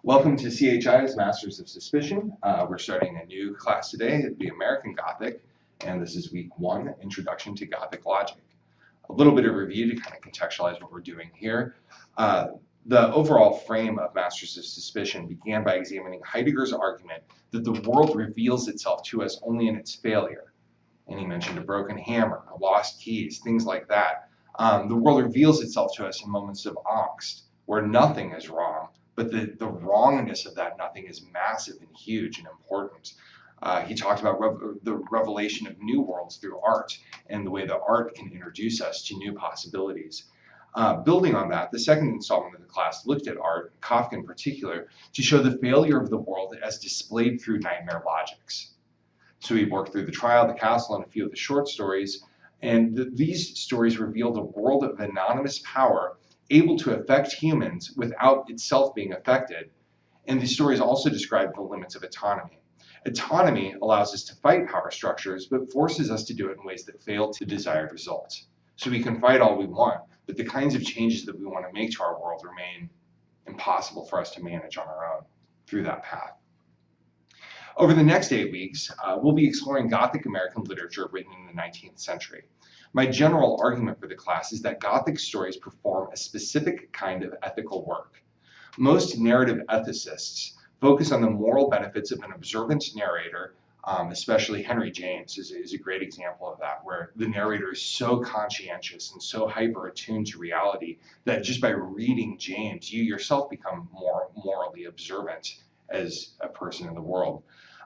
Welcome to CHI's Masters of Suspicion. We're starting a new class today, the American Gothic, and this is week 1, Introduction to Gothic Logic. A little bit of review to kind of contextualize what we're doing here. The overall frame of Masters of Suspicion began by examining Heidegger's argument that the world reveals itself to us only in its failure. And he mentioned a broken hammer, lost keys, things like that. The world reveals itself to us in moments of angst, where nothing is wrong, but the wrongness of that nothing is massive and huge and important. He talked about the revelation of new worlds through art and the way that art can introduce us to new possibilities. Building on that, the second installment of the class looked at art, Kafka in particular, to show the failure of the world as displayed through nightmare logics. So we worked through The Trial, The Castle, and a few of the short stories, and these stories revealed a world of anonymous power able to affect humans without itself being affected. And these stories also describe the limits of autonomy. Autonomy allows us to fight power structures, but forces us to do it in ways that fail to desired results. So we can fight all we want, but the kinds of changes that we want to make to our world remain impossible for us to manage on our own through that path. Over the next 8 weeks, we'll be exploring Gothic American literature written in the 19th century. My general argument for the class is that Gothic stories perform a specific kind of ethical work. Most narrative ethicists focus on the moral benefits of an observant narrator, especially Henry James is a great example of that, where the narrator is so conscientious and so hyper-attuned to reality that just by reading James, you yourself become more morally observant as a person in the world.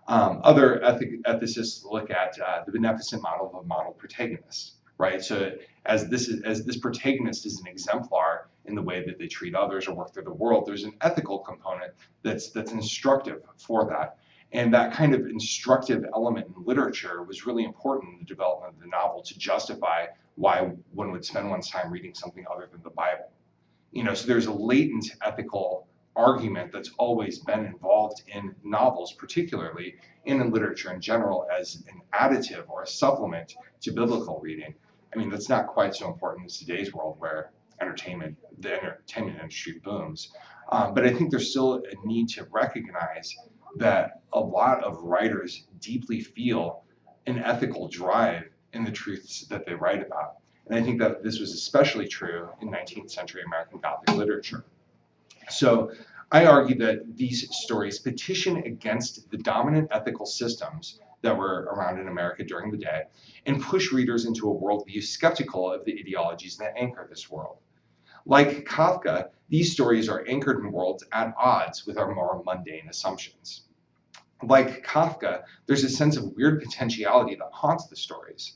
Other ethicists look at the beneficent model of a model protagonist. Right, so as this protagonist is an exemplar in the way that they treat others or work through the world, there's an ethical component that's instructive for that. And that kind of instructive element in literature was really important in the development of the novel to justify why one would spend one's time reading something other than the Bible. So there's a latent ethical argument that's always been involved in novels, particularly, and in literature in general, as an additive or a supplement to biblical reading. I mean, that's not quite so important in today's world where the entertainment industry booms. But I think there's still a need to recognize that a lot of writers deeply feel an ethical drive in the truths that they write about. And I think that this was especially true in 19th century American Gothic literature. So I argue that these stories petition against the dominant ethical systems that were around in America during the day and push readers into a worldview skeptical of the ideologies that anchor this world. Like Kafka, these stories are anchored in worlds at odds with our more mundane assumptions. Like Kafka, there's a sense of weird potentiality that haunts the stories.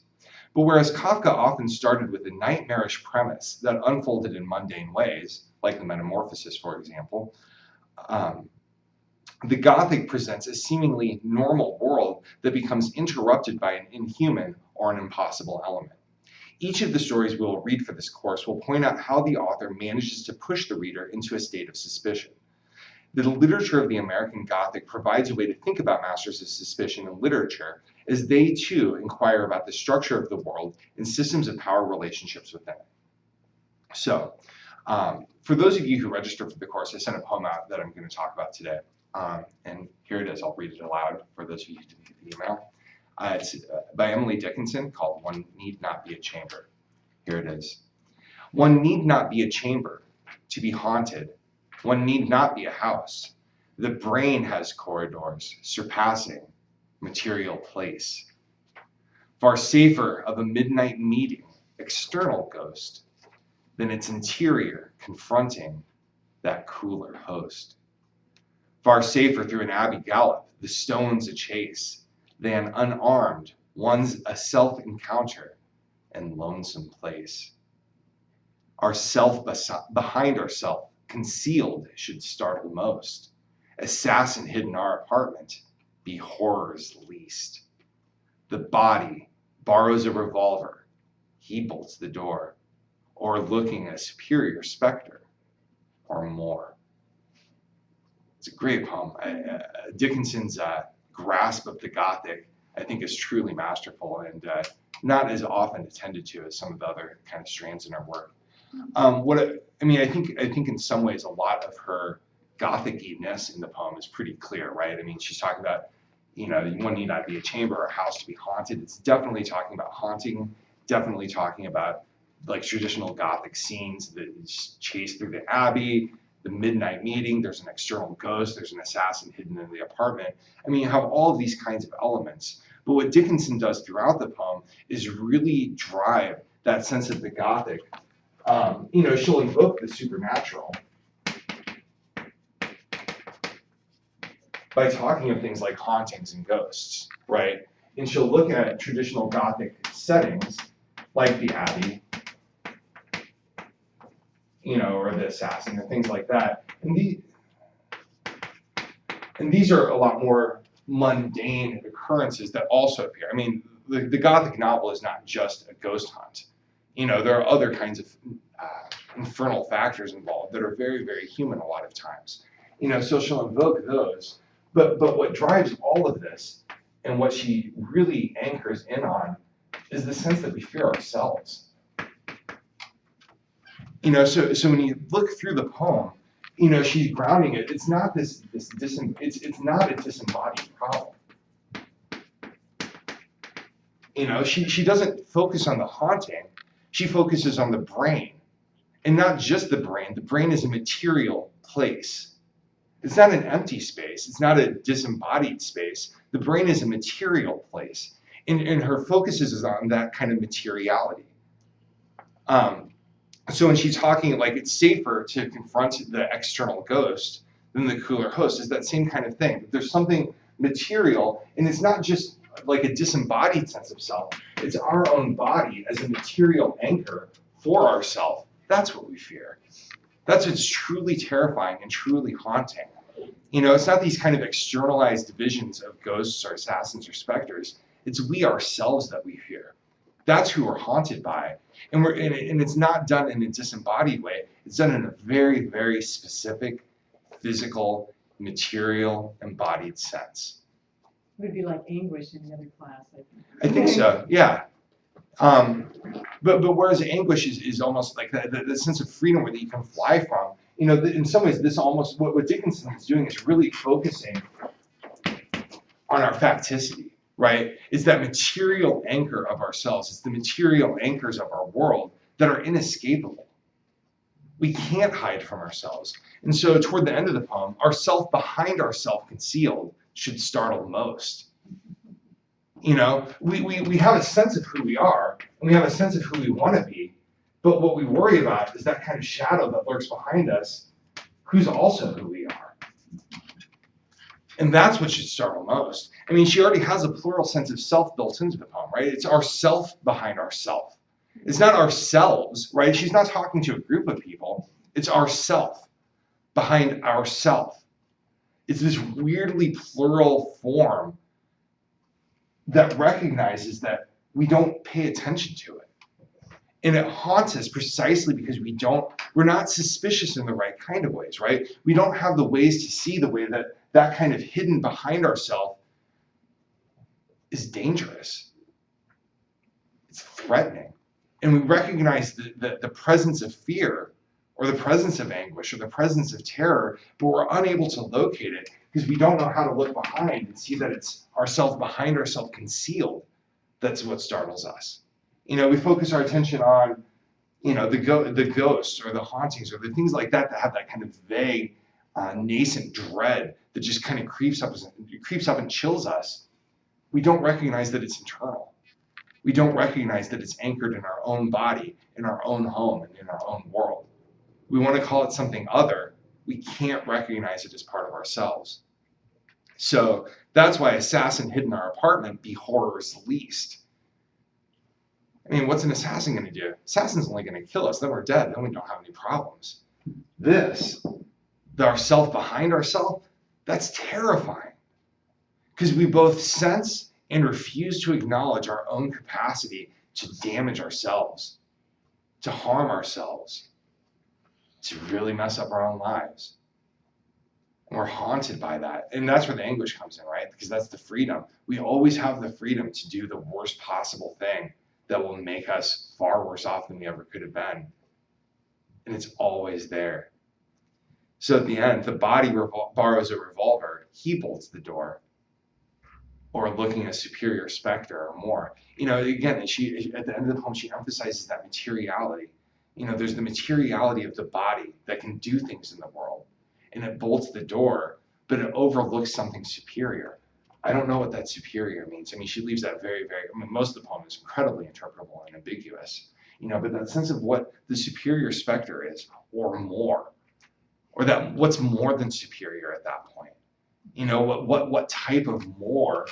But whereas Kafka often started with a nightmarish premise that unfolded in mundane ways, like the Metamorphosis, for example, the Gothic presents a seemingly normal world that becomes interrupted by an inhuman or an impossible element. Each of the stories we'll read for this course will point out how the author manages to push the reader into a state of suspicion. The literature of the American Gothic provides a way to think about Masters of Suspicion in literature, as they too inquire about the structure of the world and systems of power relationships within it. So, for those of you who registered for the course, I sent a poem out that I'm going to talk about today. And here it is. I'll read it aloud for those of you who didn't get the email. It's by Emily Dickinson, called One Need Not Be a Chamber. Here it is. One need not be a chamber to be haunted. One need not be a house. The brain has corridors surpassing material place. Far safer of a midnight meeting, external ghost, than its interior confronting that cooler host. Far safer through an abbey gallop, the stones a chase, than unarmed, one's a self-encounter and lonesome place. Our self behind ourself, concealed, should startle most. Assassin hidden our apartment, be horror's least. The body borrows a revolver, he bolts the door, or looking a superior specter, or more. It's a great poem. Dickinson's grasp of the Gothic, I think, is truly masterful and not as often attended to as some of the other kind of strands in her work. I think in some ways a lot of her Gothic-ness in the poem is pretty clear, right? I mean, she's talking about, one need not be a chamber or a house to be haunted. It's definitely talking about haunting, definitely talking about like traditional Gothic scenes, the chase through the abbey, the midnight meeting, there's an external ghost, there's an assassin hidden in the apartment. I mean, you have all of these kinds of elements. But what Dickinson does throughout the poem is really drive that sense of the Gothic. She'll invoke the supernatural by talking of things like hauntings and ghosts, right? And she'll look at traditional Gothic settings, like the abbey, or the assassin, and things like that. And these are a lot more mundane occurrences that also appear. I mean, the Gothic novel is not just a ghost hunt. There are other kinds of infernal factors involved that are very, very human a lot of times. So she'll invoke those. But what drives all of this, and what she really anchors in on, is the sense that we fear ourselves. So when you look through the poem, she's grounding it. It's not it's not a disembodied problem. She doesn't focus on the haunting. She focuses on the brain, and not just the brain. The brain is a material place. It's not an empty space. It's not a disembodied space. The brain is a material place, and her focus is on that kind of materiality. So when she's talking like it's safer to confront the external ghost than the cooler host, is that same kind of thing. There's something material, and it's not just like a disembodied sense of self. It's our own body as a material anchor for ourself. That's what we fear. That's what's truly terrifying and truly haunting. It's not these kind of externalized visions of ghosts or assassins or specters. It's we ourselves that we fear. That's who we're haunted by. And it's not done in a disembodied way. It's done in a very, very specific, physical, material, embodied sense. It would be like anguish in the other class, I think. I think so, yeah. But whereas anguish is almost like the sense of freedom where you can fly from. In some ways, this almost, what Dickinson is doing is really focusing on our facticity. Right? It's that material anchor of ourselves. It's the material anchors of our world that are inescapable. We can't hide from ourselves. And so toward the end of the poem, our self behind our self concealed should startle most. We have a sense of who we are, and we have a sense of who we want to be. But what we worry about is that kind of shadow that lurks behind us, who's also who we are. And that's what should startle most. I mean, she already has a plural sense of self built into the poem, right? It's our self behind ourself. It's not ourselves, right? She's not talking to a group of people. It's ourself behind ourself. It's this weirdly plural form that recognizes that we don't pay attention to it. And it haunts us precisely because we're not suspicious in the right kind of ways, right? We don't have the ways to see the way that kind of hidden behind ourselves is dangerous. It's threatening. And we recognize the presence of fear or the presence of anguish or the presence of terror, but we're unable to locate it because we don't know how to look behind and see that it's ourself behind ourself concealed. That's what startles us. We focus our attention on, the ghosts or the hauntings or the things like that have that kind of vague, nascent dread that just kind of creeps up and chills us. We don't recognize that it's internal. We don't recognize that it's anchored in our own body, in our own home, and in our own world. We want to call it something other. We can't recognize it as part of ourselves. So that's why assassin hid in our apartment be horror's least. I mean, what's an assassin going to do? Assassin's only going to kill us. Then we're dead. Then we don't have any problems. This, our self behind ourself, that's terrifying. Because we both sense and refuse to acknowledge our own capacity to damage ourselves, to harm ourselves, to really mess up our own lives. And we're haunted by that. And that's where the anguish comes in, right? Because that's the freedom. We always have the freedom to do the worst possible thing that will make us far worse off than we ever could have been. And it's always there. So at the end, the body borrows a revolver, he bolts the door, or looking at a superior specter or more. Again, and she, at the end of the poem, she emphasizes that materiality. There's the materiality of the body that can do things in the world, and it bolts the door, but it overlooks something superior. I don't know what that superior means. She leaves that very, very, most of the poem is incredibly interpretable and ambiguous, but that sense of what the superior specter is, or more, or that what's more than superior at that point. What type of more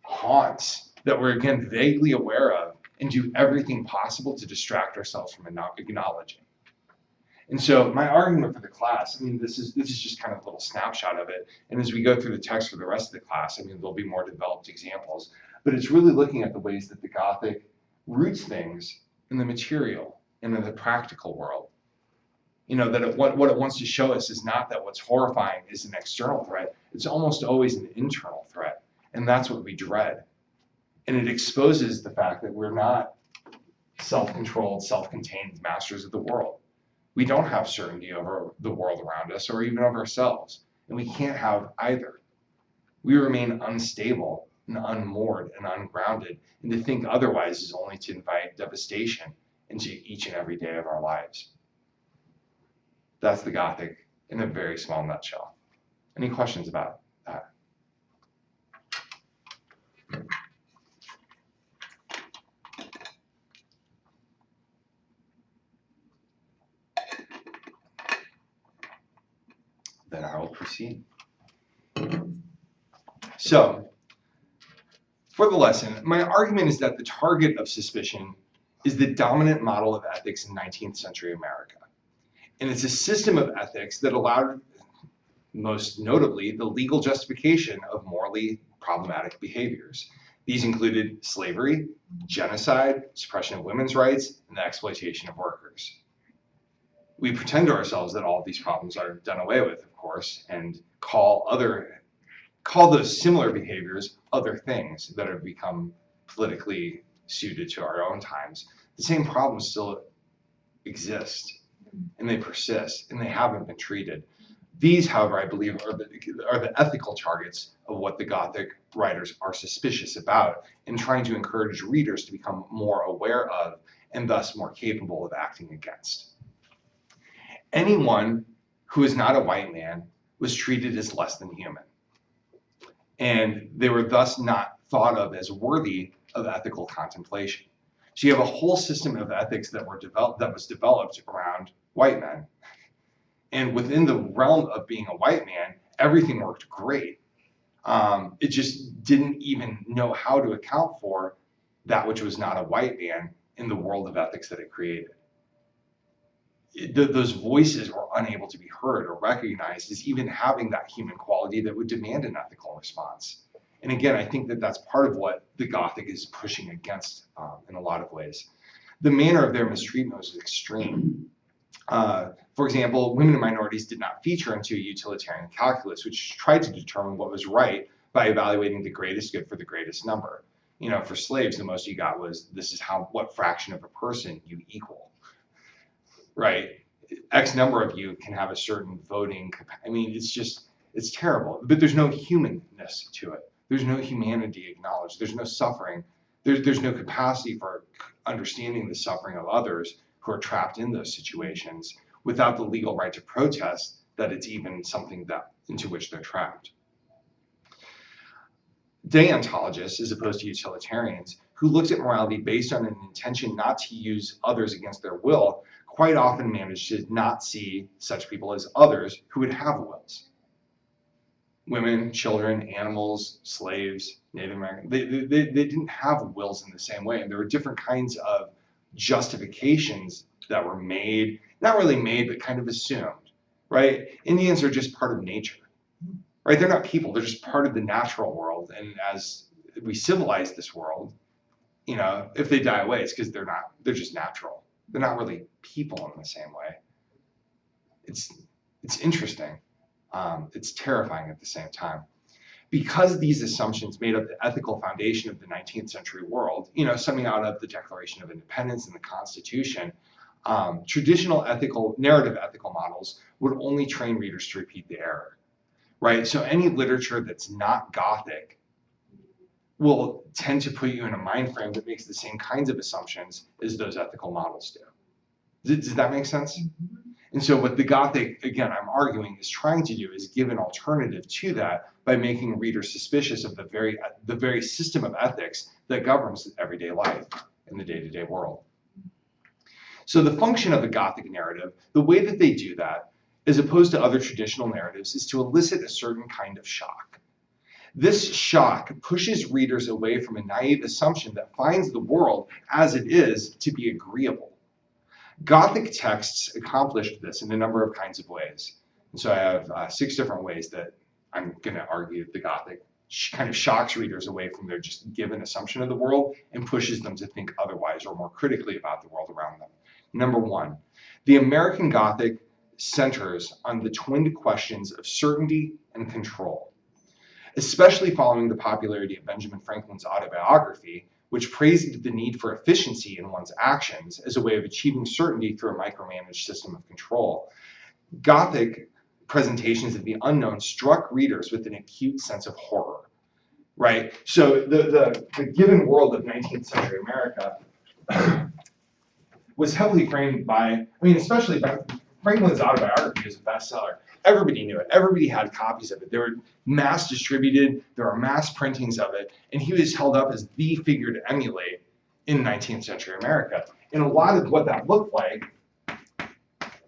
haunts that we're, again, vaguely aware of and do everything possible to distract ourselves from acknowledging. And so my argument for the class, this is just kind of a little snapshot of it. And as we go through the text for the rest of the class, there'll be more developed examples. But it's really looking at the ways that the Gothic roots things in the material and in the practical world. That what it wants to show us is not that what's horrifying is an external threat. It's almost always an internal threat. And that's what we dread. And it exposes the fact that we're not self-controlled, self-contained masters of the world. We don't have certainty over the world around us or even of ourselves. And we can't have either. We remain unstable and unmoored and ungrounded. And to think otherwise is only to invite devastation into each and every day of our lives. That's the Gothic in a very small nutshell. Any questions about that? Then I will proceed. So, for the lesson, my argument is that the target of suspicion is the dominant model of ethics in 19th century America. And it's a system of ethics that allowed, most notably, the legal justification of morally problematic behaviors. These included slavery, genocide, suppression of women's rights, and the exploitation of workers. We pretend to ourselves that all of these problems are done away with, of course, and call those similar behaviors other things that have become politically suited to our own times. The same problems still exist, and they persist, and they haven't been treated. These, however, I believe are the ethical targets of what the Gothic writers are suspicious about, and trying to encourage readers to become more aware of, and thus more capable of acting against. Anyone who is not a white man was treated as less than human, and they were thus not thought of as worthy of ethical contemplation. So you have a whole system of ethics that was developed around white men. And within the realm of being a white man, everything worked great. It just didn't even know how to account for that which was not a white man in the world of ethics that it created. Those voices were unable to be heard or recognized as even having that human quality that would demand an ethical response. And again, I think that that's part of what the Gothic is pushing against in a lot of ways. The manner of their mistreatment was extreme. For example, women and minorities did not feature into a utilitarian calculus, which tried to determine what was right by evaluating the greatest good for the greatest number. For slaves, the most you got was, this is what fraction of a person you equal. Right? X number of you can have a certain voting capacity. It's terrible. But there's no humanness to it. There's no humanity acknowledged. There's no suffering. There's no capacity for understanding the suffering of others who are trapped in those situations without the legal right to protest that it's even something into which they're trapped. Deontologists, as opposed to utilitarians, who looked at morality based on an intention not to use others against their will, quite often managed to not see such people as others who would have wills. Women, children, animals, slaves, Native Americans, they didn't have wills in the same way. And there were different kinds of justifications that were made, not really made, but kind of assumed, right? Indians are just part of nature, right? They're not people, they're just part of the natural world. And as we civilize this world, if they die away, it's because they're just natural. They're not really people in the same way. It's interesting. It's terrifying at the same time. Because these assumptions made up the ethical foundation of the 19th century world, stemming out of the Declaration of Independence and the Constitution, Traditional narrative ethical models would only train readers to repeat the error, right? So any literature that's not Gothic will tend to put you in a mind frame that makes the same kinds of assumptions as those ethical models do. Does that make sense? Mm-hmm. And so what the Gothic, again, I'm arguing, is trying to do is give an alternative to that by making readers suspicious of the very system of ethics that governs everyday life in the day-to-day world. So the function of the Gothic narrative, the way that they do that, as opposed to other traditional narratives, is to elicit a certain kind of shock. This shock pushes readers away from a naive assumption that finds the world as it is to be agreeable. Gothic texts accomplished this in a number of kinds of ways. And so I have 6 different ways that I'm going to argue the Gothic kind of shocks readers away from their just given assumption of the world and pushes them to think otherwise or more critically about the world around them. Number 1, the American Gothic centers on the twinned questions of certainty and control, especially following the popularity of Benjamin Franklin's autobiography, which praised the need for efficiency in one's actions as a way of achieving certainty through a micromanaged system of control. Gothic presentations of the unknown struck readers with an acute sense of horror, right? So the given world of 19th century America was heavily framed by, especially by Franklin's autobiography is a bestseller. Everybody knew it. Everybody had copies of it. They were mass distributed. There are mass printings of it. And he was held up as the figure to emulate in 19th century America. And a lot of what that looked like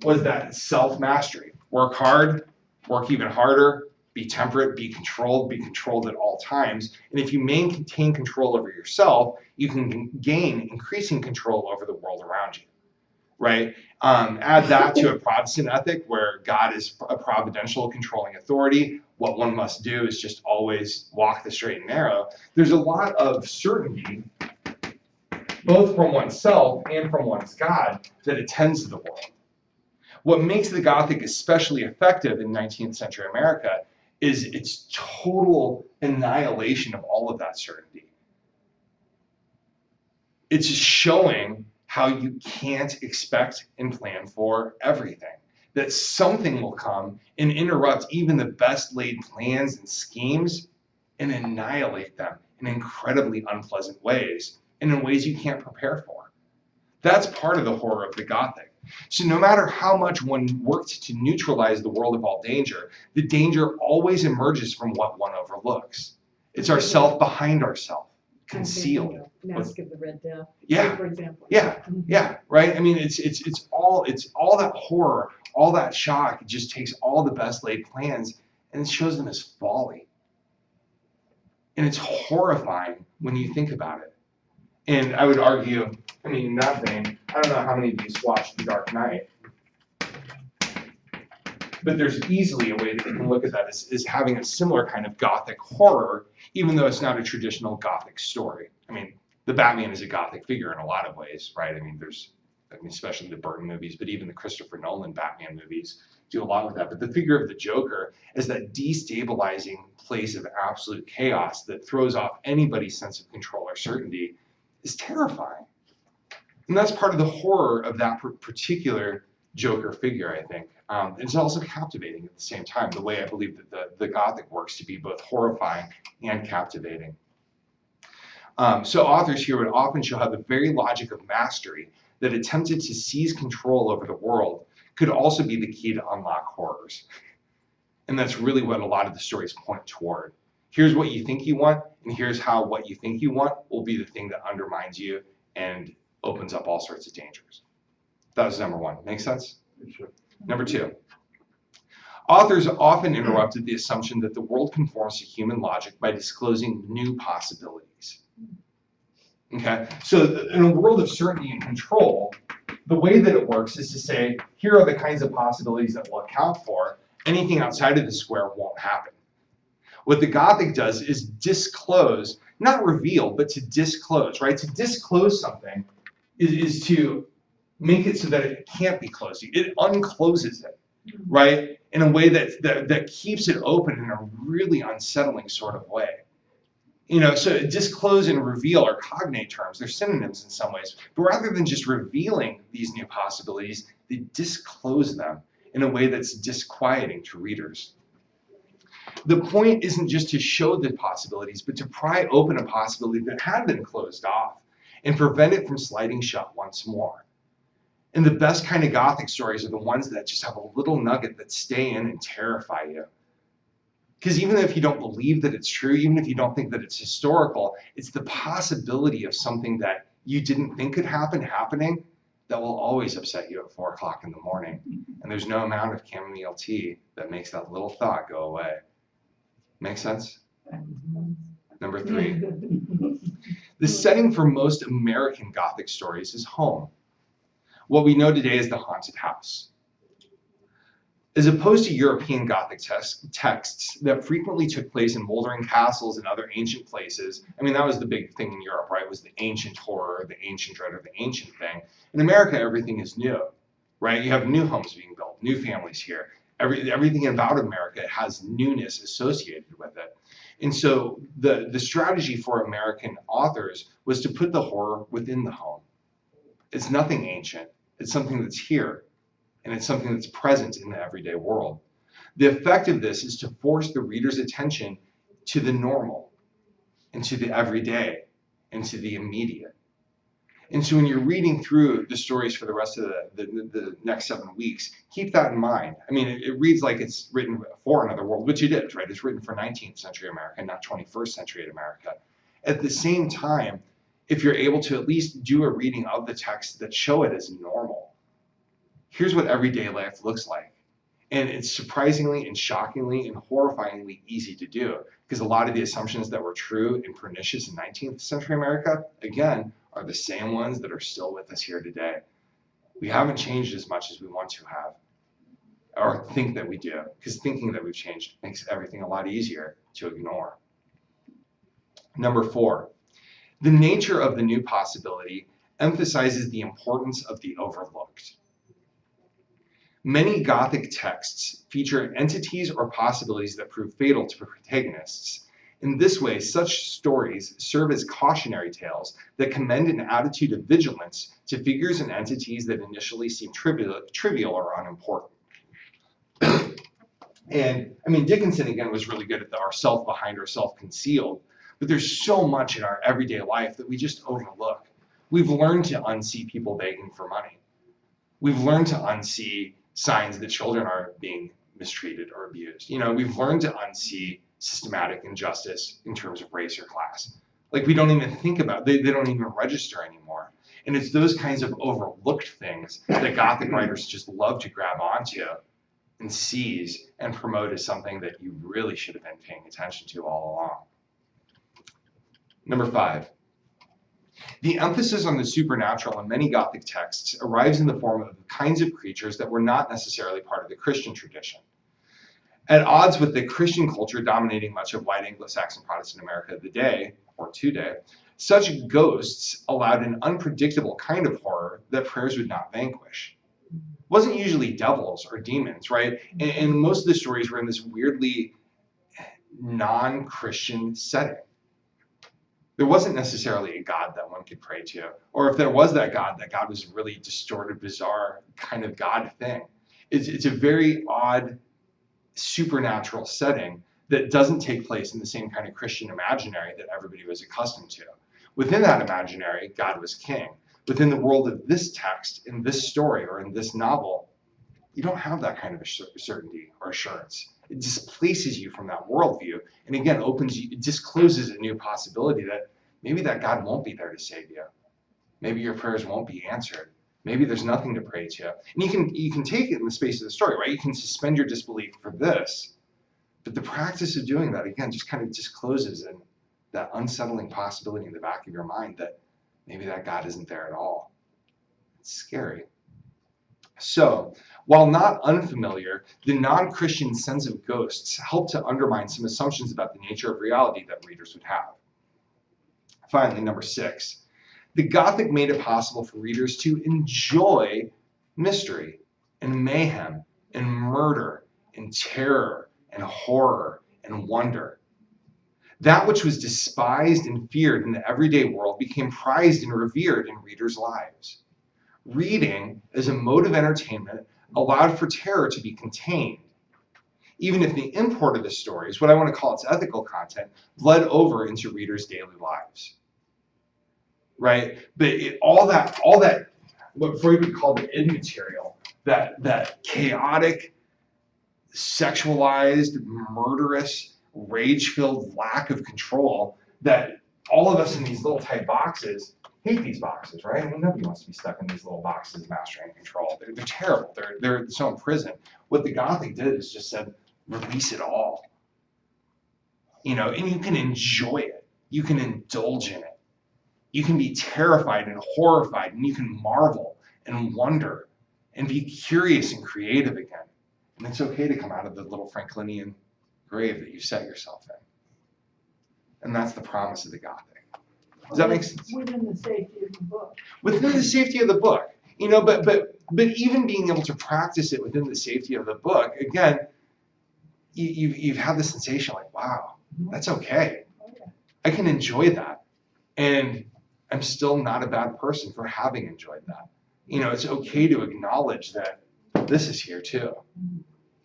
was that self-mastery. Work hard, work even harder, be temperate, be controlled at all times. And if you maintain control over yourself, you can gain increasing control over the world around you, right? Add that to a Protestant ethic where God is a providential controlling authority. What one must do is just always walk the straight and narrow. There's a lot of certainty, both from oneself and from one's God, that attends to the world. What makes the Gothic especially effective in 19th century America is its total annihilation of all of that certainty. It's showing how you can't expect and plan for everything. That something will come and interrupt even the best laid plans and schemes and annihilate them in incredibly unpleasant ways and in ways you can't prepare for. That's part of the horror of the Gothic. So no matter how much one works to neutralize the world of all danger, the danger always emerges from what one overlooks. It's ourself behind ourself, concealed. Mask of the Red Death, yeah, for example. Yeah, right? It's all that horror, all that shock. It just takes all the best laid plans and it shows them as folly. And it's horrifying when you think about it. And I would argue, in that vein, I don't know how many of you watched The Dark Knight, but there's easily a way that you can look at that as having a similar kind of Gothic horror, even though it's not a traditional Gothic story. The Batman is a Gothic figure in a lot of ways, right? Especially the Burton movies, but even the Christopher Nolan Batman movies do a lot with that. But the figure of the Joker is that destabilizing place of absolute chaos that throws off anybody's sense of control or certainty is terrifying. And that's part of the horror of that particular Joker figure, I think. It's also captivating at the same time, the way I believe that the Gothic works to be both horrifying and captivating. So authors here would often show how the very logic of mastery that attempted to seize control over the world could also be the key to unlock horrors. And that's really what a lot of the stories point toward. Here's what you think you want, and here's how what you think you want will be the thing that undermines you and opens up all sorts of dangers. That was number 1. Make sense? Sure. Number 2. Authors often interrupted the assumption that the world conforms to human logic by disclosing new possibilities. Okay, so in a world of certainty and control, the way that it works is to say, here are the kinds of possibilities that we'll account for. Anything outside of the square won't happen. What the Gothic does is disclose, not reveal, but to disclose, right? To disclose something is to make it so that it can't be closed. It uncloses it, right? In a way that keeps it open in a really unsettling sort of way. So disclose and reveal are cognate terms. They're synonyms in some ways. But rather than just revealing these new possibilities, they disclose them in a way that's disquieting to readers. The point isn't just to show the possibilities, but to pry open a possibility that had been closed off and prevent it from sliding shut once more. And the best kind of Gothic stories are the ones that just have a little nugget that stay in and terrify you. Because even if you don't believe that it's true, even if you don't think that it's historical, it's the possibility of something that you didn't think could happen happening that will always upset you at 4 o'clock in the morning. And there's no amount of chamomile tea that makes that little thought go away. Make sense? Number 3. The setting for most American Gothic stories is home. What we know today is the haunted house. As opposed to European Gothic texts that frequently took place in moldering castles and other ancient places, that was the big thing in Europe, right? Was the ancient horror, the ancient dread, or the ancient thing. In America, everything is new, right? You have new homes being built, new families here. Everything about America has newness associated with it. And so the strategy for American authors was to put the horror within the home. It's nothing ancient. It's something that's here. And it's something that's present in the everyday world. The effect of this is to force the reader's attention to the normal, and to the everyday, and to the immediate. And so when you're reading through the stories for the rest of the next 7 weeks, keep that in mind. It reads like it's written for another world, which it is, right? It's written for 19th century America, not 21st century America. At the same time, if you're able to at least do a reading of the text that show it as normal, here's what everyday life looks like. And it's surprisingly and shockingly and horrifyingly easy to do, because a lot of the assumptions that were true and pernicious in 19th century America, again, are the same ones that are still with us here today. We haven't changed as much as we want to have, or think that we do, because thinking that we've changed makes everything a lot easier to ignore. Number 4, the nature of the new possibility emphasizes the importance of the overlooked. Many Gothic texts feature entities or possibilities that prove fatal to protagonists. In this way, such stories serve as cautionary tales that commend an attitude of vigilance to figures and entities that initially seem trivial or unimportant. And Dickinson, again, was really good at our self behind or self concealed, but there's so much in our everyday life that we just overlook. We've learned to unsee people begging for money. We've learned to unsee signs that children are being mistreated or abused. We've learned to unsee systematic injustice in terms of race or class. Like, we don't even think about, they don't even register anymore. And it's those kinds of overlooked things that Gothic writers just love to grab onto and seize and promote as something that you really should have been paying attention to all along. Number 5. The emphasis on the supernatural in many Gothic texts arrives in the form of the kinds of creatures that were not necessarily part of the Christian tradition. At odds with the Christian culture dominating much of white Anglo-Saxon Protestant America of the day, or today, such ghosts allowed an unpredictable kind of horror that prayers would not vanquish. It wasn't usually devils or demons, right? And most of the stories were in this weirdly non-Christian setting. There wasn't necessarily a God that one could pray to. Or if there was that God was a really distorted, bizarre kind of God thing. It's a very odd, supernatural setting that doesn't take place in the same kind of Christian imaginary that everybody was accustomed to. Within that imaginary, God was king. Within the world of this text, in this story, or in this novel, you don't have that kind of certainty or assurance. It displaces you from that worldview, and again, it discloses a new possibility that maybe that God won't be there to save you. Maybe your prayers won't be answered. Maybe there's nothing to pray to. And you can take it in the space of the story, right? You can suspend your disbelief for this, but the practice of doing that, again, just kind of discloses that unsettling possibility in the back of your mind that maybe that God isn't there at all. It's scary. So, while not unfamiliar, the non-Christian sense of ghosts help to undermine some assumptions about the nature of reality that readers would have. Finally, number 6, the Gothic made it possible for readers to enjoy mystery and mayhem and murder and terror and horror and wonder. That which was despised and feared in the everyday world became prized and revered in readers' lives. Reading, as a mode of entertainment, allowed for terror to be contained, even if the import of the stories, what I want to call its ethical content, bled over into readers' daily lives. Right? But all that, what Freud would call the id material, that chaotic, sexualized, murderous, rage-filled lack of control that all of us in these little tight boxes hate these boxes, right? I mean, nobody wants to be stuck in these little boxes of mastery and control. They're terrible. They're so imprisoned. What the Gothic did is just said, release it all. And you can enjoy it. You can indulge in it. You can be terrified and horrified, and you can marvel and wonder and be curious and creative again. And it's okay to come out of the little Franklinian grave that you set yourself in. And that's the promise of the Gothic. Does that make sense? Within the safety of the book. Within the safety of the book. But even being able to practice it within the safety of the book, again, you've had the sensation like, wow, that's okay. I can enjoy that. And I'm still not a bad person for having enjoyed that. It's okay to acknowledge that this is here too.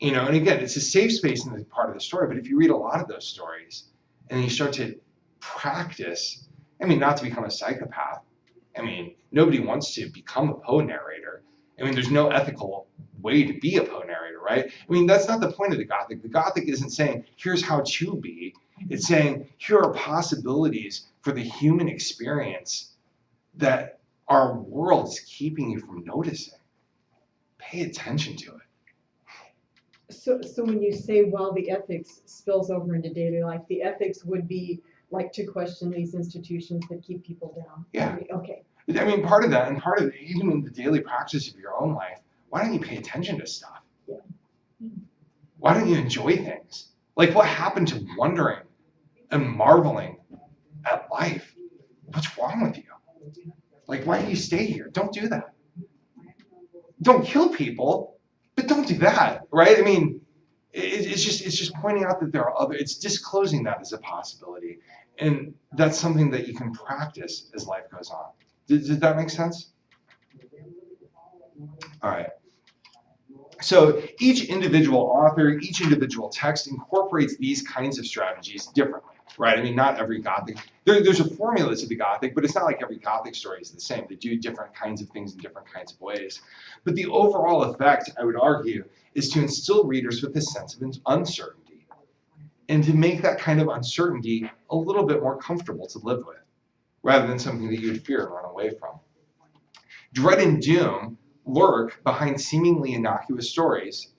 And again, it's a safe space in the part of the story, but if you read a lot of those stories and you start to practice, not to become a psychopath. Nobody wants to become a Poe narrator. There's no ethical way to be a Poe narrator, right? That's not the point of the Gothic. The Gothic isn't saying, here's how to be. It's saying, here are possibilities for the human experience that our world is keeping you from noticing. Pay attention to it. So when you say, well, the ethics spills over into daily life, the ethics would be like to question these institutions that keep people down. Yeah. Okay. Part of that, and part of it, even in the daily practice of your own life, why don't you pay attention to stuff? Yeah. Why don't you enjoy things? Like, what happened to wondering and marveling at life? What's wrong with you? Like, why do you stay here? Don't do that. Don't kill people, but don't do that, right? It's just pointing out that there are other, it's disclosing that as a possibility. And that's something that you can practice as life goes on. Did that make sense? All right. So each individual author, each individual text incorporates these kinds of strategies differently, right? Not every Gothic, there's a formula to the Gothic, but it's not like every Gothic story is the same. They do different kinds of things in different kinds of ways. But the overall effect, I would argue, is to instill readers with a sense of uncertainty and to make that kind of uncertainty a little bit more comfortable to live with, rather than something that you would fear and run away from. Dread and doom lurk behind seemingly innocuous stories,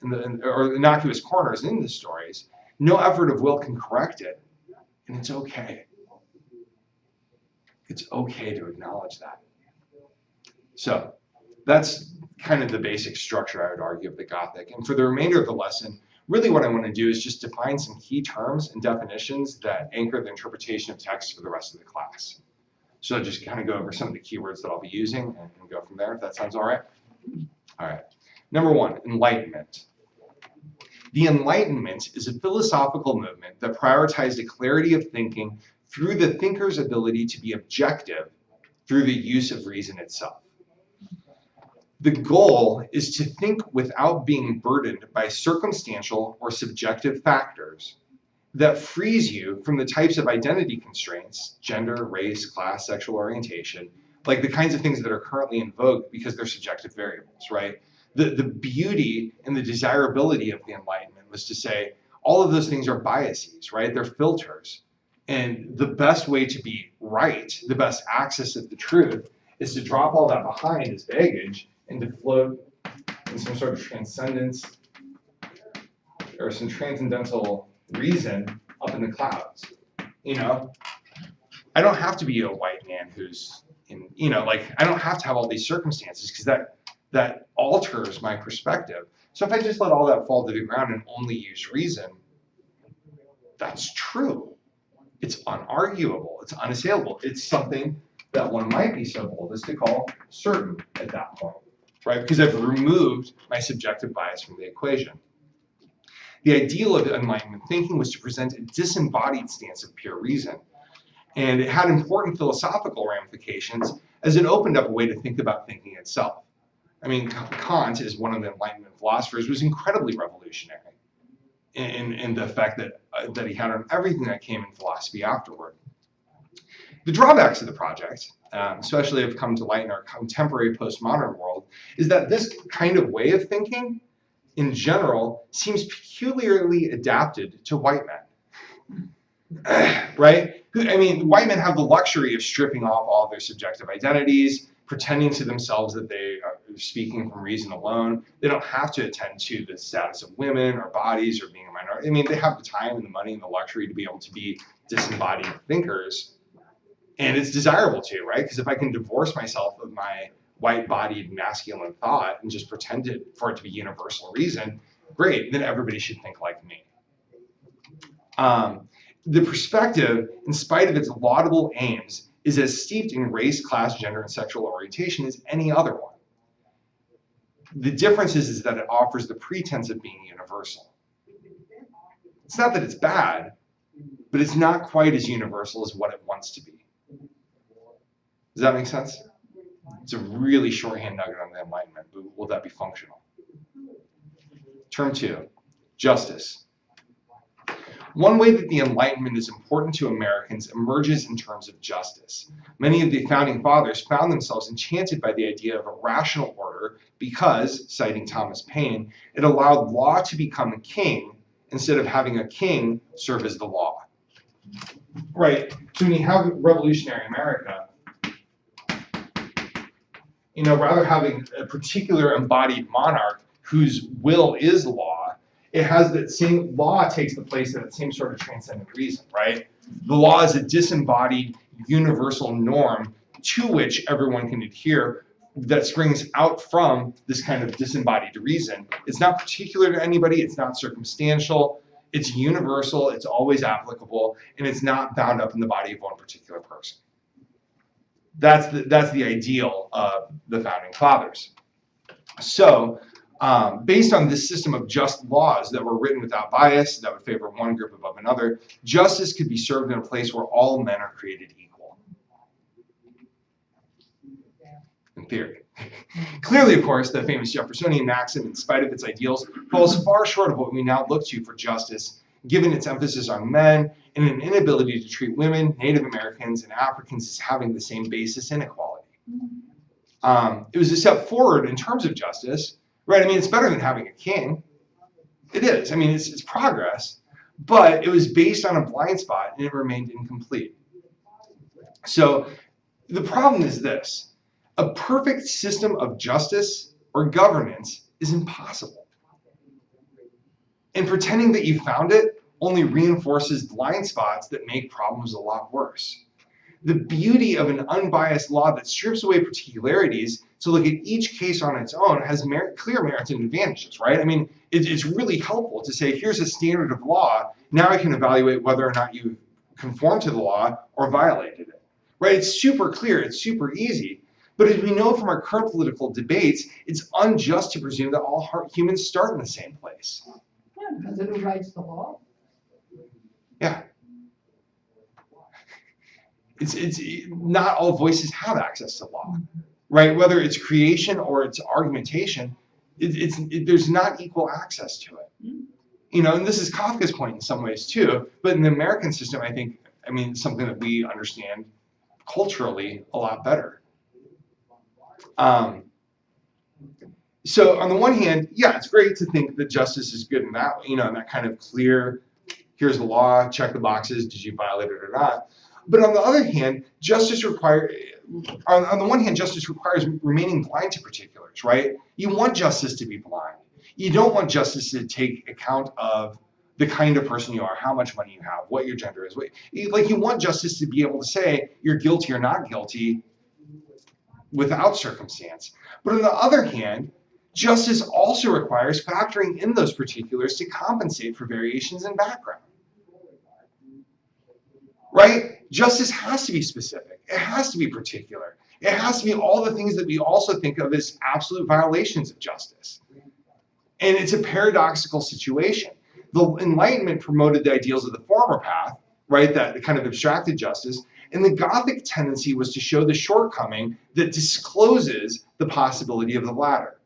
or innocuous corners in the stories. No effort of will can correct it, and it's okay. It's okay to acknowledge that. So that's kind of the basic structure, I would argue, of the Gothic. And for the remainder of the lesson, really what I want to do is just define some key terms and definitions that anchor the interpretation of text for the rest of the class. So I'll just kind of go over some of the keywords that I'll be using and go from there, if that sounds all right. All right. Number one, Enlightenment. The Enlightenment is a philosophical movement that prioritized a clarity of thinking through the thinker's ability to be objective through the use of reason itself. The goal is to think without being burdened by circumstantial or subjective factors that frees you from the types of identity constraints, gender, race, class, sexual orientation, like the kinds of things that are currently in vogue because they're subjective variables, right? The beauty and the desirability of the Enlightenment was to say all of those things are biases, right? They're filters. And the best way to be right, the best access of the truth, is to drop all that behind as baggage and to float in some sort of transcendence or some transcendental reason up in the clouds. I don't have to be a white man who's I don't have to have all these circumstances because that alters my perspective. So if I just let all that fall to the ground and only use reason, that's true. It's unarguable. It's unassailable. It's something that one might be so bold as to call certain at that point, right? Because I've removed my subjective bias from the equation. The ideal of Enlightenment thinking was to present a disembodied stance of pure reason. And it had important philosophical ramifications as it opened up a way to think about thinking itself. I mean, Kant, as one of the Enlightenment philosophers, was incredibly revolutionary in the effect that he had on everything that came in philosophy afterward. The drawbacks of the project, especially have come to light in our contemporary postmodern world, is that this kind of way of thinking, in general, seems peculiarly adapted to white men. Right? I mean, white men have the luxury of stripping off all their subjective identities, pretending to themselves that they are speaking from reason alone. They don't have to attend to the status of women or bodies or being a minority. I mean, they have the time and the money and the luxury to be able to be disembodied thinkers. And it's desirable to, right? Because if I can divorce myself of my white-bodied masculine thought and just pretend for it to be universal reason, great, then everybody should think like me. The perspective, in spite of its laudable aims, is as steeped in race, class, gender, and sexual orientation as any other one. The difference is that it offers the pretense of being universal. It's not that it's bad, but it's not quite as universal as what it wants to be. Does that make sense? It's a really shorthand nugget on the Enlightenment, but will that be functional? Term 2, justice. One way that the Enlightenment is important to Americans emerges in terms of justice. Many of the founding fathers found themselves enchanted by the idea of a rational order because, citing Thomas Paine, it allowed law to become a king instead of having a king serve as the law. Right, so when you have revolutionary America, rather having a particular embodied monarch whose will is law, it has that same law takes the place of that same sort of transcendent reason, right? The law is a disembodied universal norm to which everyone can adhere that springs out from this kind of disembodied reason. It's not particular to anybody, it's not circumstantial, it's universal, it's always applicable, and it's not bound up in the body of one particular person. That's the ideal of the founding fathers. So, based on this system of just laws that were written without bias, that would favor one group above another, justice could be served in a place where all men are created equal. In theory. Clearly, of course, the famous Jeffersonian maxim, in spite of its ideals, falls far short of what we now look to for justice, given its emphasis on men and an inability to treat women, Native Americans, and Africans as having the same basis in equality. It was a step forward in terms of justice, right? I mean, it's better than having a king. It is. I mean, it's progress, but it was based on a blind spot and it remained incomplete. So the problem is this: a perfect system of justice or governance is impossible. And pretending that you found it only reinforces blind spots that make problems a lot worse. The beauty of an unbiased law that strips away particularities to look at each case on its own has clear merits and advantages, right? I mean, it's really helpful to say, here's a standard of law. Now I can evaluate whether or not you conform to the law or violated it, right? It's super clear, it's super easy. But as we know from our current political debates, it's unjust to presume that all humans start in the same place. Yeah, because who writes the law? Yeah. It's not all voices have access to law, right? Whether it's creation or it's argumentation, there's not equal access to it. And this is Kafka's point in some ways too, but in the American system, I mean, something that we understand culturally a lot better. So on the one hand, yeah, it's great to think that justice is good in that, in that kind of clear, here's the law, check the boxes, did you violate it or not? But on the other hand, justice requires remaining blind to particulars, right? You want justice to be blind. You don't want justice to take account of the kind of person you are, how much money you have, what your gender is. You want justice to be able to say you're guilty or not guilty without circumstance. But on the other hand, justice also requires factoring in those particulars to compensate for variations in background. Right? Justice has to be specific. It has to be particular. It has to be all the things that we also think of as absolute violations of justice. And it's a paradoxical situation. The Enlightenment promoted the ideals of the former path, right, that kind of abstracted justice, and the Gothic tendency was to show the shortcoming that discloses the possibility of the latter.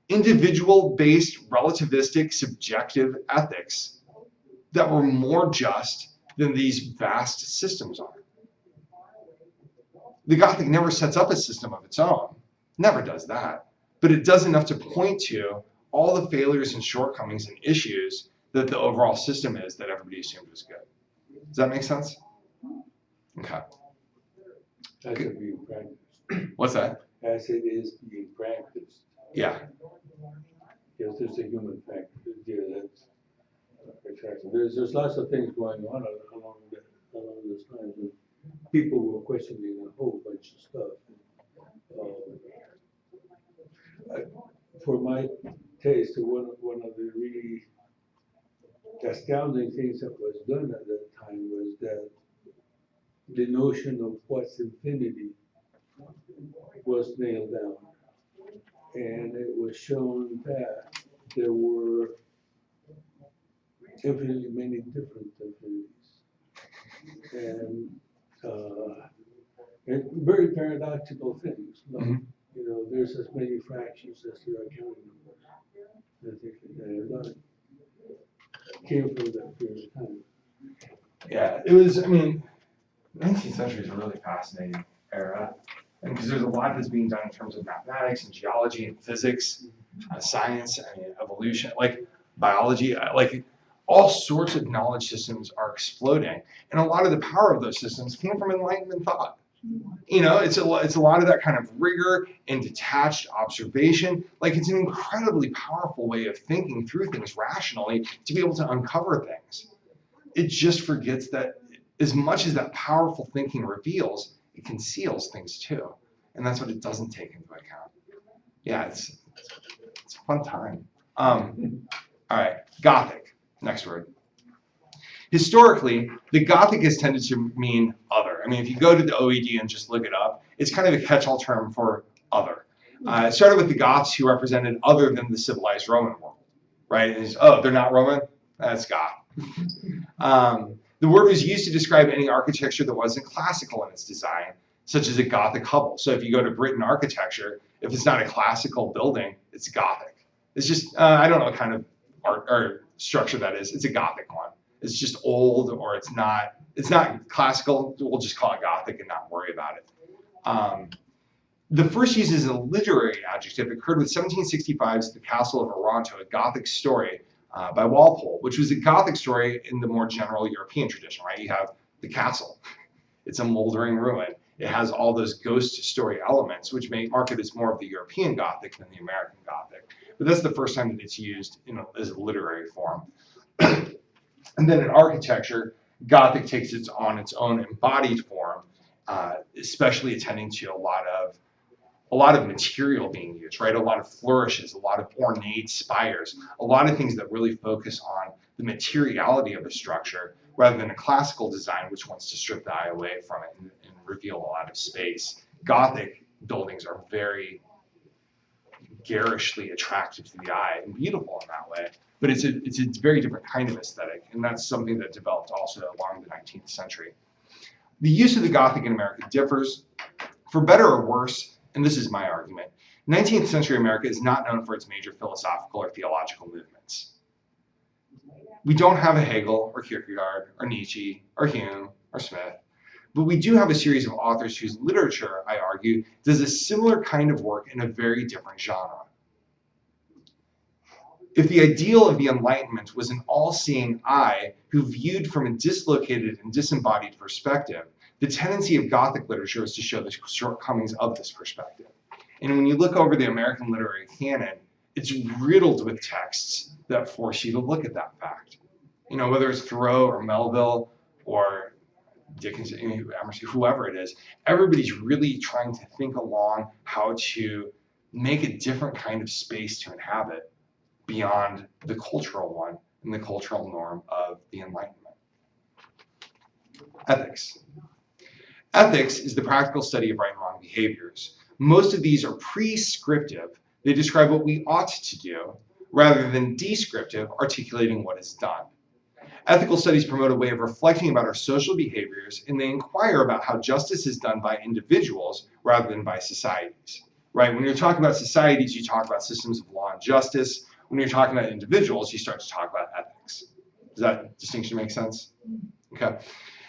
Individual-based, relativistic, subjective ethics that were more just than these vast systems are. The Gothic never sets up a system of its own, never does that, but it does enough to point to all the failures and shortcomings and issues that the overall system is that everybody assumed was good. Does that make sense? Okay. As it being practiced. What's that? As it is being practiced. Yeah. Yes, there's a human factor. Yeah, that's exactly. There's lots of things going on along this line. And people were questioning a whole bunch of stuff. For my taste, one of the really astounding things that was done at that time was that the notion of what's infinity was nailed down. And it was shown that there were infinitely many different infinities. And very paradoxical things. Like, you know, there's as many fractions as there are counting numbers. I think that came from that period of time. Yeah, it was, I mean, the 19th century is a really fascinating era. And because there's a lot that's being done in terms of mathematics and geology and physics, science, I mean, evolution, like biology, like all sorts of knowledge systems are exploding. And a lot of the power of those systems came from Enlightenment thought. You know, it's a lot of that kind of rigor and detached observation. Like, it's an incredibly powerful way of thinking through things rationally to be able to uncover things. It just forgets that as much as that powerful thinking reveals, it conceals things too. And that's what it doesn't take into account. Yeah, it's a fun time. All right, Gothic, next word. Historically, the Gothic has tended to mean other. I mean, if you go to the OED and just look it up, it's kind of a catch-all term for other. It started with the Goths, who represented other than the civilized Roman world, right? And it's, oh, they're not Roman? That's Goth. The word was used to describe any architecture that wasn't classical in its design, such as a Gothic hovel. So if you go to Britain architecture, if it's not a classical building, it's Gothic. It's just, I don't know what kind of art or structure that is. It's a Gothic one. It's just old, or it's not classical. We'll just call it Gothic and not worry about it. The first use as a literary adjective occurred with 1765's The Castle of Otranto, a Gothic story by Walpole, which was a Gothic story in the more general European tradition, right? You have the castle. It's a moldering ruin. It has all those ghost story elements, which mark it as more of the European Gothic than the American Gothic. But that's the first time that it's used as a literary form. And then in architecture, Gothic takes its own embodied form, especially attending to a lot of material being used, right? A lot of flourishes, a lot of ornate spires, a lot of things that really focus on the materiality of a structure rather than a classical design, which wants to strip the eye away from it and reveal a lot of space. Gothic buildings are very garishly attractive to the eye and beautiful in that way. But it's a very different kind of aesthetic, and that's something that developed also along the 19th century. The use of the Gothic in America differs, for better or worse, and this is my argument. 19th century America is not known for its major philosophical or theological movements. We don't have a Hegel or Kierkegaard or Nietzsche or Hume or Smith, but we do have a series of authors whose literature, I argue, does a similar kind of work in a very different genre. If the ideal of the Enlightenment was an all-seeing eye who viewed from a dislocated and disembodied perspective, the tendency of Gothic literature is to show the shortcomings of this perspective. And when you look over the American literary canon, it's riddled with texts that force you to look at that fact. You know, whether it's Thoreau or Melville or Dickinson, Emerson, whoever it is, everybody's really trying to think along how to make a different kind of space to inhabit beyond the cultural one and the cultural norm of the Enlightenment. Ethics. Ethics is the practical study of right and wrong behaviors. Most of these are prescriptive. They describe what we ought to do, rather than descriptive, articulating what is done. Ethical studies promote a way of reflecting about our social behaviors, and they inquire about how justice is done by individuals rather than by societies. Right? When you're talking about societies, you talk about systems of law and justice. When you're talking about individuals, you start to talk about ethics. Does that distinction make sense? Okay.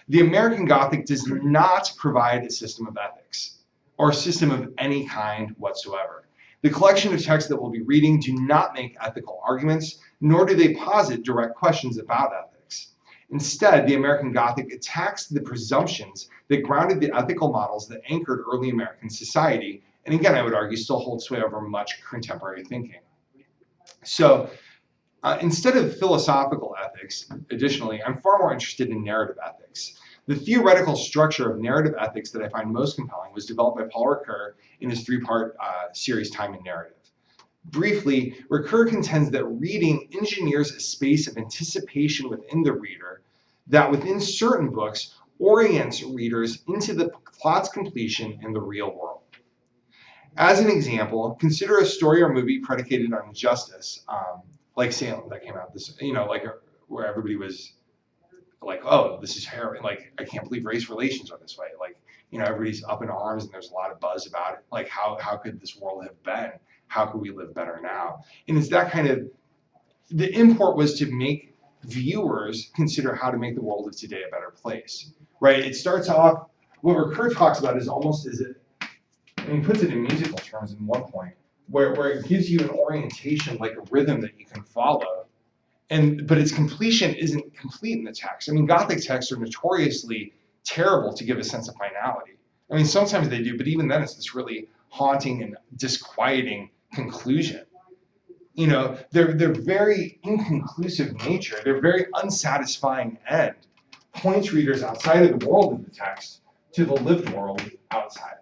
The American Gothic does not provide a system of ethics or a system of any kind whatsoever. The collection of texts that we'll be reading do not make ethical arguments, nor do they posit direct questions about ethics. Instead, the American Gothic attacks the presumptions that grounded the ethical models that anchored early American society, and again, I would argue, still hold sway over much contemporary thinking. So, instead of philosophical ethics, additionally, I'm far more interested in narrative ethics. The theoretical structure of narrative ethics that I find most compelling was developed by Paul Ricoeur in his three-part series, Time and Narrative. Briefly, Ricoeur contends that reading engineers a space of anticipation within the reader that within certain books orients readers into the plot's completion in the real world. As an example, consider a story or movie predicated on justice, like Salem that came out this, like where everybody was like, oh, this is heroin. Like, I can't believe race relations are this way. Like, everybody's up in arms and there's a lot of buzz about it. Like, how could this world have been? How could we live better now? And it's that kind of, the import was to make viewers consider how to make the world of today a better place, right? It starts off, what Ricoeur talks about is almost as it, and he puts it in musical terms in one point, where it gives you an orientation, like a rhythm that you can follow. But its completion isn't complete in the text. I mean, Gothic texts are notoriously terrible to give a sense of finality. I mean, sometimes they do, but even then it's this really haunting and disquieting conclusion. They're very inconclusive nature. They're very unsatisfying end. Points readers outside of the world of the text to the lived world outside.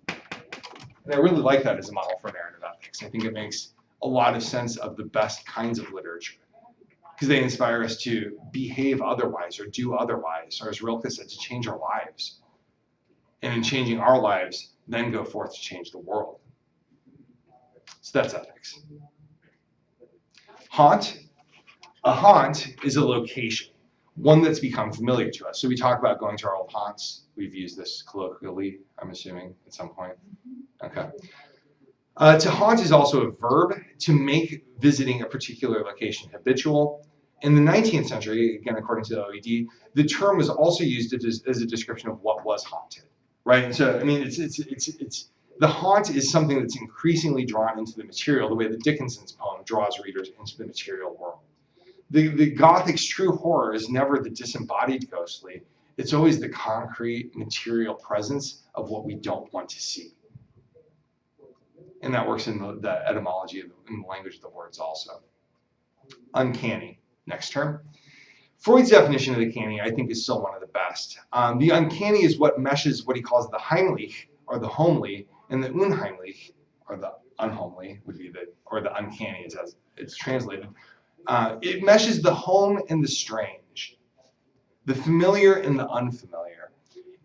And I really like that as a model for narrative ethics. I think it makes a lot of sense of the best kinds of literature because they inspire us to behave otherwise or do otherwise, or as Rilke said, to change our lives. And in changing our lives, then go forth to change the world. So that's ethics. Haunt. A haunt is a location, one that's become familiar to us. So we talk about going to our old haunts. We've used this colloquially, I'm assuming, at some point. Okay. To haunt is also a verb, to make visiting a particular location habitual. In the 19th century, again, according to the OED, the term was also used as a description of what was haunted, right? And so, I mean, it's the haunt is something that's increasingly drawn into the material, the way that Dickinson's poem draws readers into the material world. The Gothic's true horror is never the disembodied ghostly. It's always the concrete material presence of what we don't want to see. And that works in the etymology, in the language of the words also. Uncanny, next term. Freud's definition of the canny, I think, is still one of the best. The uncanny is what meshes what he calls the heimlich, or the homely, and the unheimlich, or the unhomely, would be or the uncanny, as it's translated. It meshes the home and the strange, the familiar and the unfamiliar.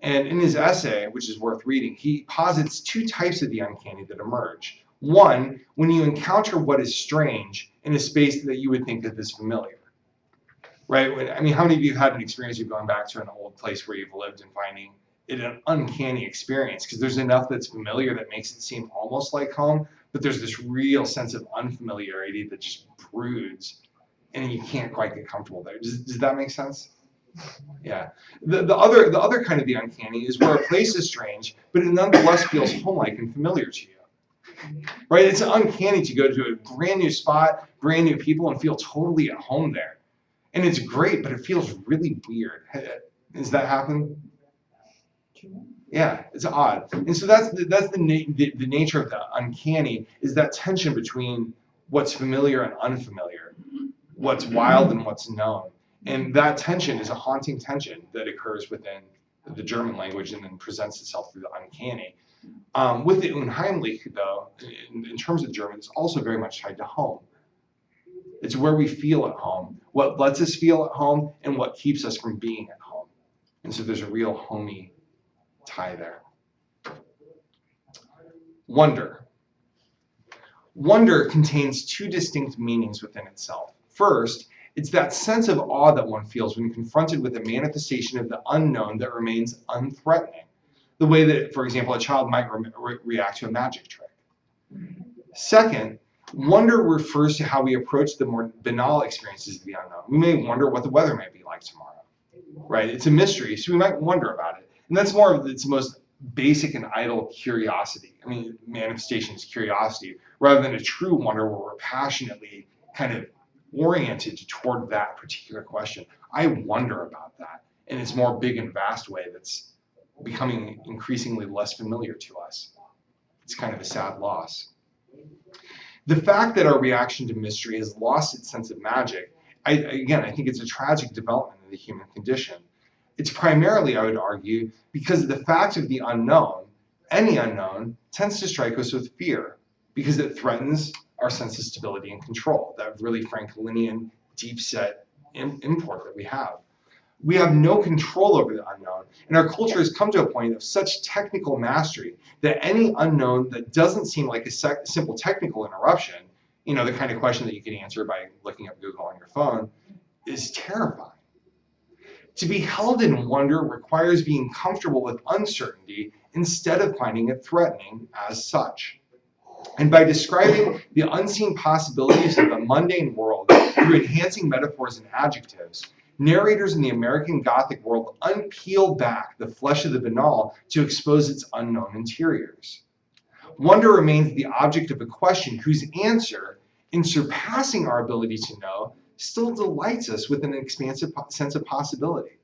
And in his essay, which is worth reading, he posits two types of the uncanny that emerge. One, when you encounter what is strange in a space that you would think of as familiar. Right? I mean, how many of you had an experience of going back to an old place where you've lived and finding it an uncanny experience? Because there's enough that's familiar that makes it seem almost like home, but there's this real sense of unfamiliarity that just broods, and you can't quite get comfortable there. Does that make sense? Yeah. The other kind of the uncanny is where a place is strange, but it nonetheless feels home-like and familiar to you. Right? It's uncanny to go to a brand new spot, brand new people, and feel totally at home there. And it's great, but it feels really weird. Does that happen? Yeah, it's odd. And so that's the nature of the uncanny, is that tension between what's familiar and unfamiliar, what's wild and what's known. And that tension is a haunting tension that occurs within the German language and then presents itself through the uncanny. With the unheimlich, though, in terms of German, it's also very much tied to home. It's where we feel at home, what lets us feel at home, and what keeps us from being at home. And so there's a real homey tie there. Wonder. Wonder contains two distinct meanings within itself. First, it's that sense of awe that one feels when confronted with a manifestation of the unknown that remains unthreatening, the way that, for example, a child might react to a magic trick. Second, wonder refers to how we approach the more banal experiences of the unknown. We may wonder what the weather may be like tomorrow, right? It's a mystery, so we might wonder about it. And that's more of its most basic and idle curiosity. I mean, manifestation is curiosity, rather than a true wonder where we're passionately kind of oriented toward that particular question. I wonder about that in its more big and vast way that's becoming increasingly less familiar to us. It's kind of a sad loss. The fact that our reaction to mystery has lost its sense of magic, I think it's a tragic development in the human condition. It's primarily, I would argue, because the fact of the unknown, any unknown, tends to strike us with fear because it threatens our sense of stability and control, that really Franklinian, deep-set import that we have. We have no control over the unknown, and our culture has come to a point of such technical mastery that any unknown that doesn't seem like a simple technical interruption, you know, the kind of question that you can answer by looking up Google on your phone, is terrifying. To be held in wonder requires being comfortable with uncertainty instead of finding it threatening as such. And by describing the unseen possibilities of the mundane world through enhancing metaphors and adjectives, narrators in the American Gothic world unpeel back the flesh of the banal to expose its unknown interiors. Wonder remains the object of a question whose answer, in surpassing our ability to know, still delights us with an expansive sense of possibility.